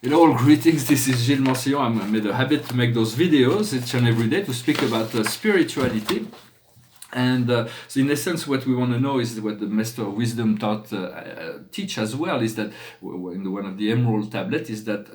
Hello, greetings. This is Gilles Mansillon. I made a habit to make those videos each and every day to speak about spirituality. And so in essence, what we want to know is what the Master of Wisdom taught, teach as well, is that in one of the Emerald Tablet, is that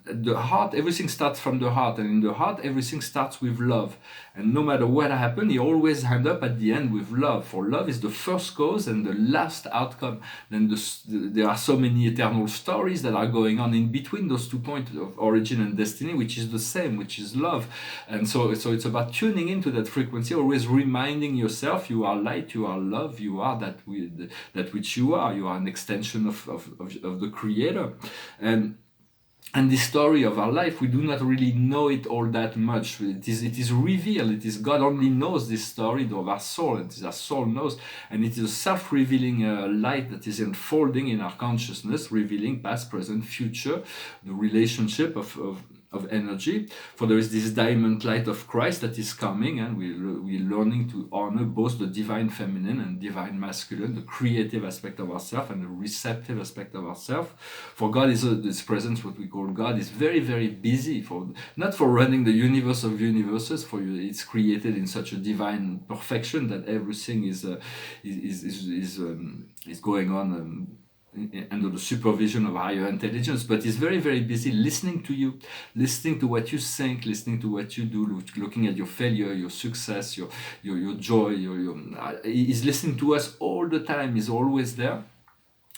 the heart, everything starts from the heart, and in the heart everything starts with love, and no matter what happens, you always end up at the end with love, for love is the first cause and the last outcome. Then there are so many eternal stories that are going on in between those 2 points of origin and destiny, which is the same, which is love. And so it's about tuning into that frequency, always reminding yourself you are light, you are love, you are that which you are an extension of the Creator. And the story of our life, we do not really know it all that much. It is revealed. It is God only knows this story of our soul. It is our soul knows, and it is a self-revealing light that is unfolding in our consciousness, revealing past, present, future, the relationship of energy. For there is this diamond light of Christ that is coming, and we're learning to honor both the divine feminine and divine masculine, the creative aspect of ourselves and the receptive aspect of ourselves. For God is this presence, what we call God, is very, very busy, not for running the universe of universes, for you it's created in such a divine perfection that everything is going on under the supervision of higher intelligence, but he's very, very busy listening to you, listening to what you think, listening to what you do, looking at your failure, your success, your joy. He's listening to us all the time. He's always there.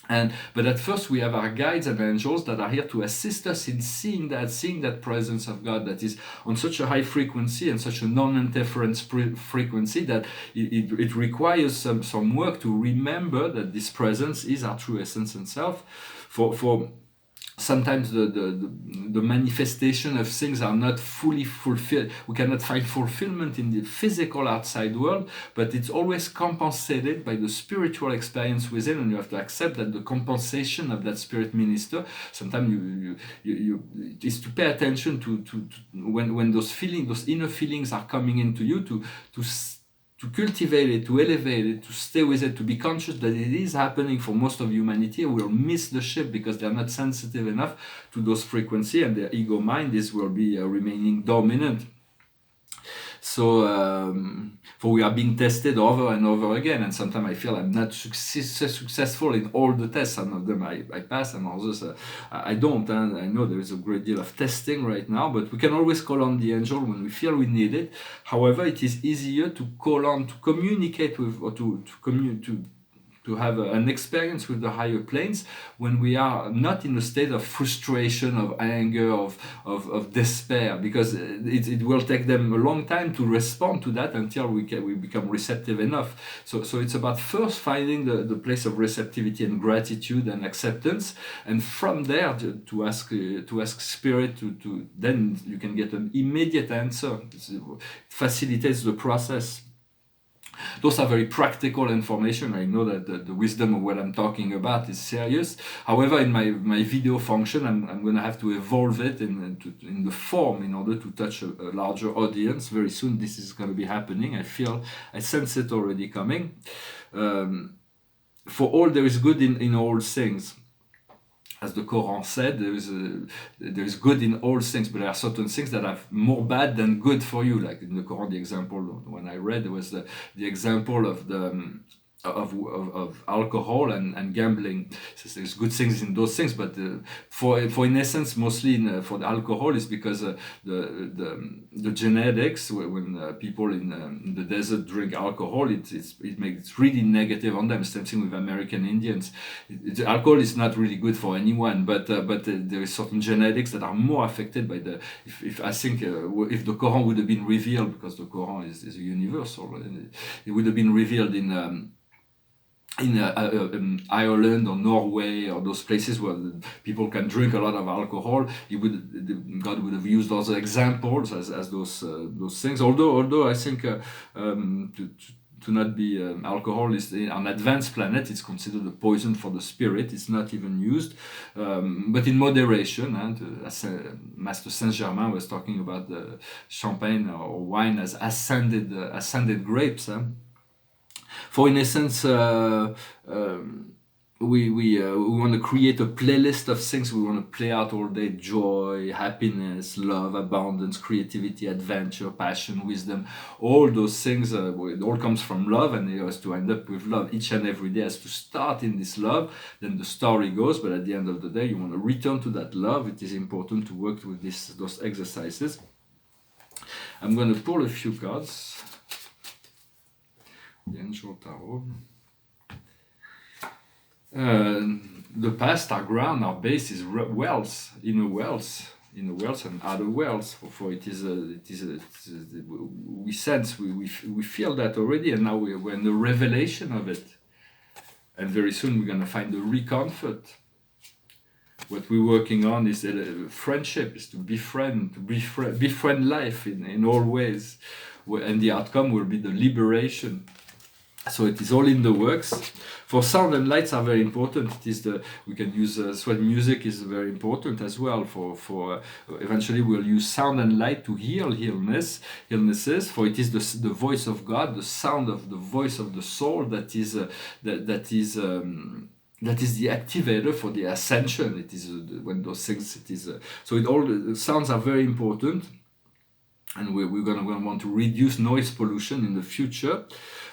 But at first we have our guides and angels that are here to assist us in seeing that presence of God that is on such a high frequency and such a non-interference frequency that it requires some work to remember that this presence is our true essence and self. For sometimes the manifestation of things are not fully fulfilled. We cannot find fulfillment in the physical outside world, but it's always compensated by the spiritual experience within, and you have to accept that the compensation of that spirit minister, sometimes you is to pay attention to when those feelings, those inner feelings are coming into you, to cultivate it, to elevate it, to stay with it, to be conscious that it is happening for most of humanity. Will miss the ship because they're not sensitive enough to those frequencies, and their ego mind will be remaining dominant. So for we are being tested over and over again, and sometimes I feel I'm not successful in all the tests. Some of them I pass, and others I don't. And I know there is a great deal of testing right now, but we can always call on the angel when we feel we need it. However, it is easier to call on, to communicate with, or to have an experience with the higher planes when we are not in a state of frustration, of anger, of despair, because it will take them a long time to respond to that until we become receptive enough. So it's about first finding the place of receptivity and gratitude and acceptance, and from there to ask spirit to then you can get an immediate answer. It facilitates the process. Those are very practical information. I know that the wisdom of what I'm talking about is serious. However, in my video function, I'm going to have to evolve it in the form in order to touch a larger audience. Very soon this is going to be happening. I sense it already coming. For all there is good in all things. As the Quran said, there is good in all things, but there are certain things that are more bad than good for you. Like in the Quran, the example when I read, there was the example of of alcohol and gambling. So there's good things in those things, but for in essence, mostly for the alcohol is because the genetics, when people in the desert drink alcohol, it makes it really negative on them. Same thing with American Indians. Alcohol is not really good for anyone, but there is certain genetics that are more affected by the. If I think if the Quran would have been revealed, because the Quran is a universal, it would have been revealed in Ireland or Norway or those places where people can drink a lot of alcohol, God would have used those examples as those things. Although I think to not be alcohol is on advanced planet, it's considered a poison for the spirit. It's not even used, but in moderation. And as Master Saint Germain was talking about the champagne or wine as ascended grapes. For in essence, we want to create a playlist of things we want to play out all day: joy, happiness, love, abundance, creativity, adventure, passion, wisdom. All those things, it all comes from love, and it has to end up with love. Each and every day has to start in this love, then the story goes, but at the end of the day you want to return to that love. It is important to work with those exercises. I'm going to pull a few cards. The Angel Tarot. The past, our ground, our base is wealth, inner wealth, and outer wealth. For we sense, we feel that already, and now we're in the revelation of it. And very soon we're going to find the recomfort. What we're working on is friendship, is to befriend life in all ways, and the outcome will be the liberation. So it is all in the works. For sound and lights are very important. It is we can use sweat music is very important as well. For eventually we'll use sound and light to heal illnesses. For it is the voice of God, the sound of the voice of the soul that is that is the activator for the ascension. It is when those things. It is so. All the sounds are very important. And we're going to want to reduce noise pollution in the future.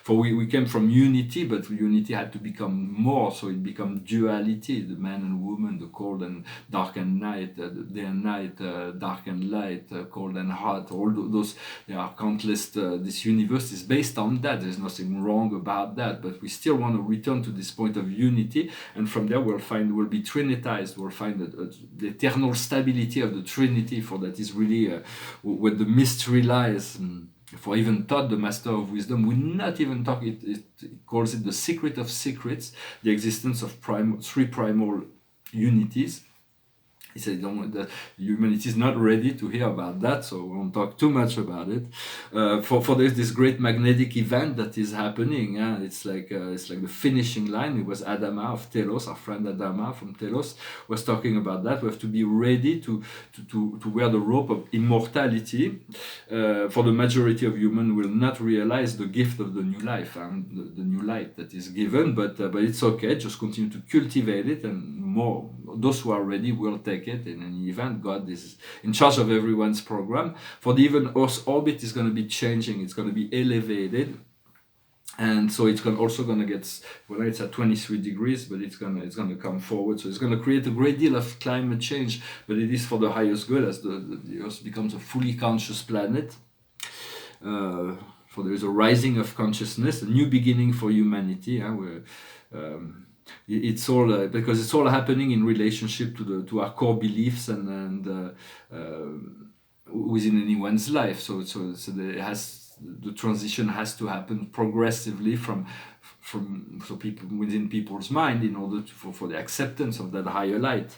For we came from unity, but unity had to become more, so it became duality, the man and woman, the cold and dark and night, the day and night, dark and light, cold and hot, all those, there are countless, this universe is based on that, there's nothing wrong about that, but we still want to return to this point of unity, and from there we'll be trinitized, we'll find the eternal stability of the Trinity, for that is really what the mystery lies. For even Todd, the Master of Wisdom, will not even talk, it calls it the secret of secrets, the existence of three primal unities. He said that humanity is not ready to hear about that, so we won't talk too much about it. For there's this great magnetic event that is happening. It's like the finishing line. It was Adama of Telos, our friend Adama from Telos, was talking about that. We have to be ready to wear the rope of immortality. For the majority of humans, will not realize the gift of the new life and the new light that is given, but it's okay. Just continue to cultivate it, and more. Those who are ready will take it in an event. God is in charge of everyone's program. For the even Earth's orbit is going to be changing. It's going to be elevated, and so it's also going to get, well, it's at 23 degrees, but it's going to come forward. So it's going to create a great deal of climate change, but it is for the highest good, as the Earth becomes a fully conscious planet. For there is a rising of consciousness, a new beginning for humanity. It's all because it's all happening in relationship to our core beliefs and within anyone's life. So the transition has to happen progressively from people within people's mind, in order for the acceptance of that higher light.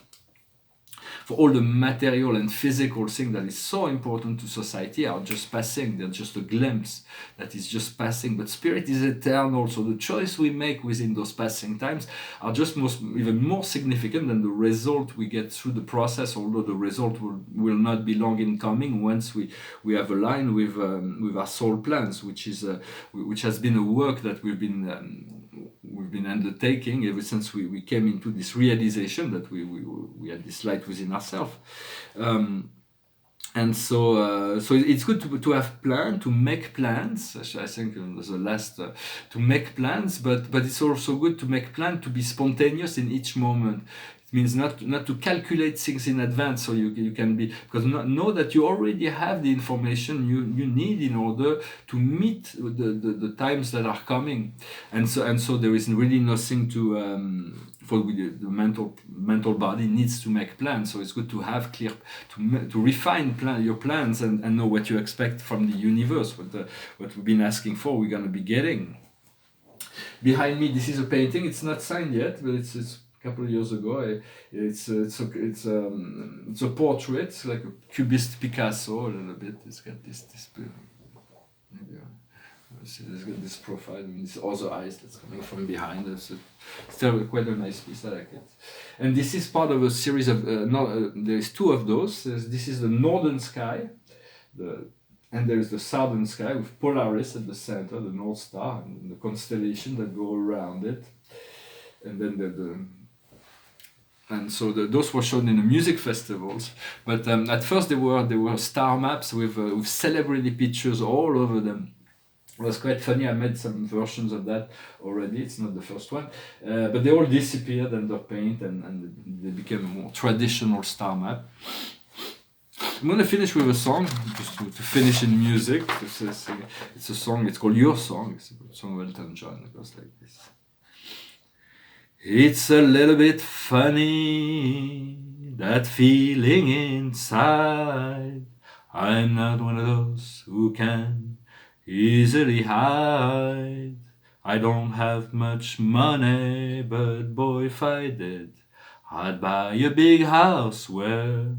For all the material and physical things that is so important to society are just passing. They're just a glimpse that is just passing. But spirit is eternal, so the choice we make within those passing times are just even more significant than the result we get through the process, although the result will not be long in coming once we have aligned with our soul plans, which has been a work that we've been undertaking ever since we came into this realization that we had this light within ourselves. And so it's good to have plans, to make plans. I think the last to make plans, but it's also good to make plans to be spontaneous in each moment. It means not to calculate things in advance, so you can be, because know that you already have the information you need in order to meet the times that are coming, and so there is really nothing to for the mental body needs to make plans. So it's good to have clear, to refine your plans and know what you expect from the universe, what we've been asking for, we're going to be getting. Behind me, this is a painting. It's not signed yet, but it's a couple of years ago. It's a portrait. It's like a cubist Picasso a little bit. It's got this maybe. See, there's got this profile and these other eyes that's coming from behind us. It's still quite a nice piece. I like it. And this is part of a series of. There's two of those. This is the northern sky, and there's the southern sky with Polaris at the center, the North Star, and the constellation that go around it. and then and so those were shown in the music festivals. But at first they were star maps with celebrity pictures all over them. It was quite funny. I made some versions of that already. It's not the first one, but they all disappeared under paint, and they became a more traditional star map. I'm gonna finish with a song, just to finish in music. It's a song. It's called Your Song. It's a song of Elton John. It goes like this. It's a little bit funny, that feeling inside. I'm not one of those who can easily hide. I don't have much money, but boy, if I did, I'd buy a big house where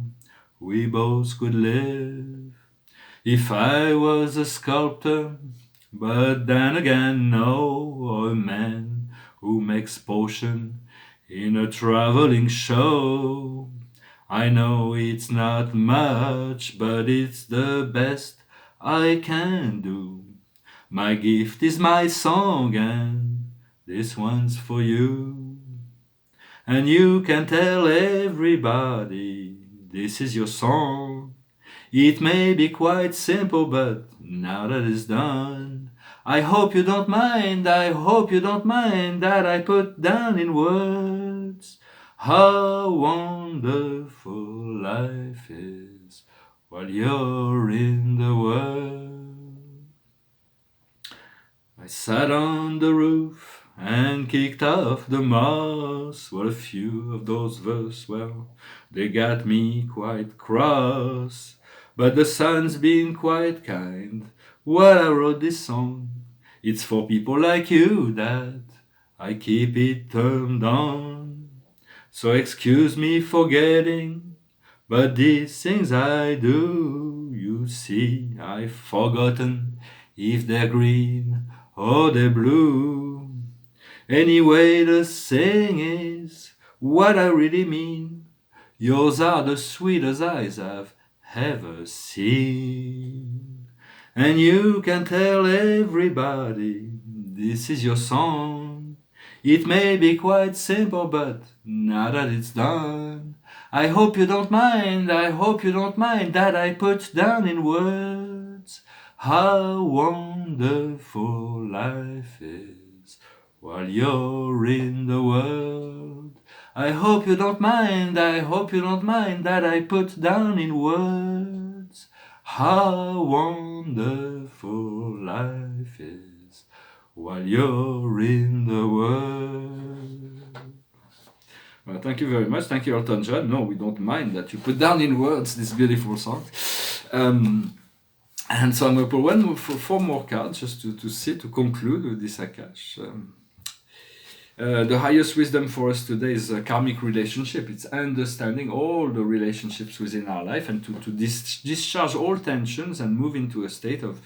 we both could live. If I was a sculptor, but then again, no, or a man who makes potion in a traveling show. I know it's not much, but it's the best I can do. My gift is my song, and this one's for you. And you can tell everybody this is your song. It may be quite simple, but now that it's done, I hope you don't mind, I hope you don't mind that I put down in words how wonderful life is while you're in the world. I sat on the roof and kicked off the moss. Well, a few of those verses, well, they got me quite cross. But the sun's been quite kind while I wrote this song. It's for people like you that I keep it turned on. So excuse me for getting, but these things I do, you see, I've forgotten if they're green or they're blue. Anyway, the saying is what I really mean. Yours are the sweetest eyes I've ever seen. And you can tell everybody this is your song. It may be quite simple, but now that it's done, I hope you don't mind, I hope you don't mind that I put down in words how wonderful life is while you're in the world. I hope you don't mind, I hope you don't mind that I put down in words how wonderful life is while you're in the world. Well, thank you very much. Thank you, Elton John. No, we don't mind that you put down in words this beautiful song. And so I'm going to put four more cards just to conclude with this Akash. The highest wisdom for us today is a karmic relationship. It's understanding all the relationships within our life and to discharge all tensions and move into a state of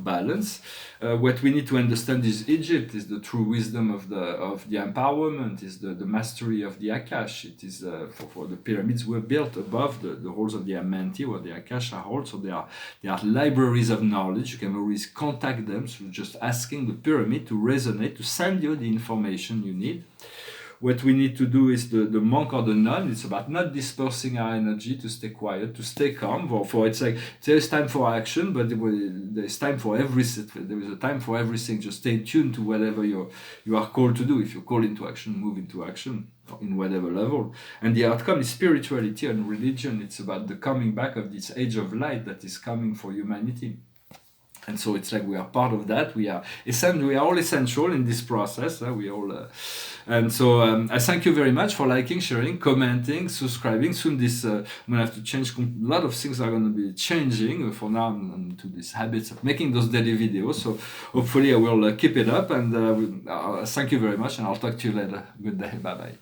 balance. What we need to understand is Egypt is the true wisdom of the empowerment, is the mastery of the Akash. It is for the pyramids were built above the halls of the Amenti, where the Akash are held. So they are libraries of knowledge. You can always contact them through just asking the pyramid to resonate, to send you the information you need. What we need to do is the monk or the nun. It's about not dispersing our energy, to stay quiet, to stay calm. For it's like there's time for action, but there's time for everything. There is a time for everything. Just stay tuned to whatever you are called to do. If you're called into action, move into action in whatever level. And the outcome is spirituality and religion. It's about the coming back of this age of light that is coming for humanity. And so it's like we are part of that. We are all essential in this process. We all, and so I thank you very much for liking, sharing, commenting, subscribing. Soon I'm gonna have to change. A lot of things are gonna be changing. For now, I'm to these habits of making those daily videos. So hopefully I will keep it up. And thank you very much, and I'll talk to you later. Good day. Bye bye.